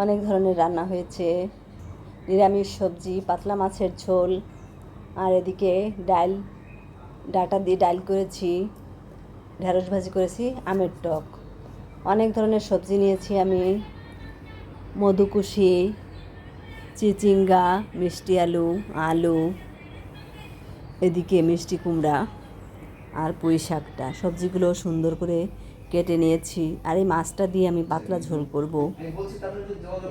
অনেক ধরনের রান্না হয়েছে। নিরামিষ সবজি, পাতলা মাছের ঝোল, আর এদিকে ডাটা দিয়ে ডাল করেছি, ঢেঁড়স ভাজি করেছি, আমের টক। অনেক ধরনের সবজি নিয়েছি আমি। মধুকুশি, চিচিঙ্গা, মিষ্টি আলু, এদিকে মিষ্টি কুমড়া আর পুঁই শাকটা। সবজিগুলো সুন্দর করে কেটে নিয়েছি। আর এই মাছটা দিয়ে আমি পাতলা ঝোল করব।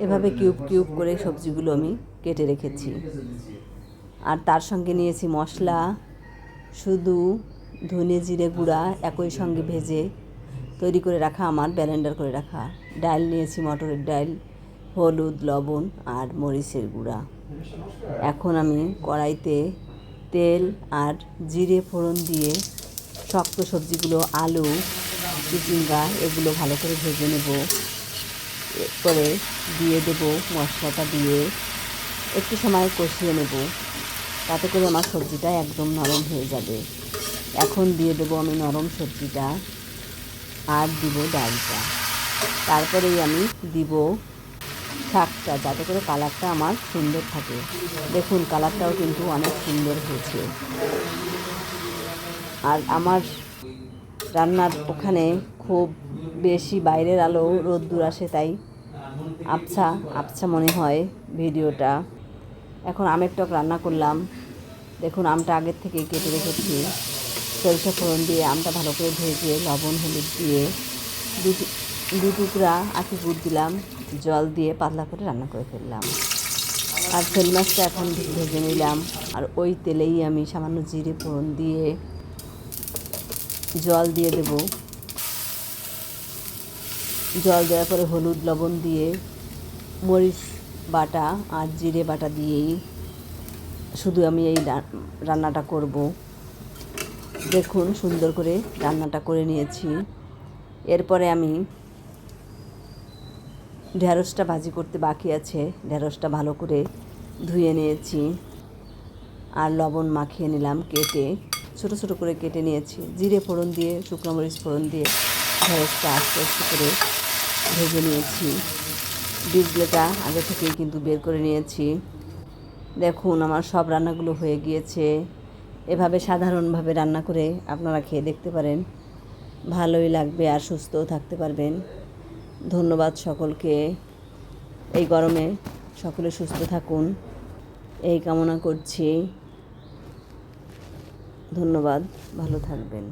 এভাবে কিউব করে সবজিগুলো আমি কেটে রেখেছি। আর তার সঙ্গে নিয়েছি মশলা, শুধু ধনে জিরে গুঁড়া একই সঙ্গে ভেজে তৈরি করে রাখা, আমার ব্লেন্ডার করে রাখা। ডাল নিয়েছি, মটরের ডাল, হলুদ, লবণ আর মরিচের গুঁড়া। এখন আমি কড়াইতে তেল আর জিরে ফোড়ন দিয়ে শক্ত সবজিগুলো, আলু, চিচিঙ্গা, এগুলো ভালো করে ভেজে নেব। এরপরে দিয়ে দেব মশলাটা, দিয়ে একটু সময় কষিয়ে নেব। তাতে করে আমার সবজিটা একদম নরম হয়ে যাবে। এখন দিয়ে দেবো আমি নরম সবজিটা আর দিব ডালটা। তারপরেই আমি দিব শাকটা, যাতে করে কালারটা আমার সুন্দর থাকে। দেখুন কালারটাও কিন্তু অনেক সুন্দর হয়েছে। আর আমার রান্নার ওখানে খুব বেশি বাইরের আলো রোদ্দুর আসে, তাই আবছা মনে হয় ভিডিওটা। এখন আমের টক রান্না করলাম। দেখুন আমটা আগের থেকে কেটে রেখেছি। সরিষা ফোড়ন দিয়ে আমটা ভালো করে ভেজে লবণ হলুদ দিয়ে দু টুকরা আখি গুড় দিলাম, জল দিয়ে পাতলা করে রান্না করে ফেললাম। আর শোল মাছটা এখন ভেজে নিলাম। আর ওই তেলেই আমি সামান্য জিরে ফোড়ন দিয়ে জল দিয়ে দেব। জল দেওয়ার পরে হলুদ লবণ দিয়ে মরিচ বাটা আর জিরে বাটা দিয়েই শুধু আমি এই রান্নাটা করব। দেখুন সুন্দর করে রান্নাটা করে নিয়েছি। এরপরে আমি ঢেঁড়সটা ভাজি করতে বাকি আছে। ঢেঁড়সটা ভালো করে ধুয়ে নিয়েছি আর লবণ মাখিয়ে নিলাম। কেটে ছোটো ছোটো করে কেটে নিয়েছি। জিরে ফোড়ন দিয়ে, শুকনো মরিচ ফোড়ন দিয়ে ঢেঁড়সটা আস্তে আস্তে করে ভেজে নিয়েছি। বীজগুলোটা আগে থেকেই কিন্তু বের করে নিয়েছি। দেখুন আমার সব রান্নাগুলো হয়ে গিয়েছে। এভাবে সাধারণভাবে রান্না করে আপনারা খেয়ে দেখতে পারেন, ভালোই লাগবে আর সুস্থও থাকতে পারবেন। ধন্যবাদ সকলকে। এই গরমে সকলে সুস্থ থাকুন এই কামনা করছি। ধন্যবাদ, ভালো থাকবেন।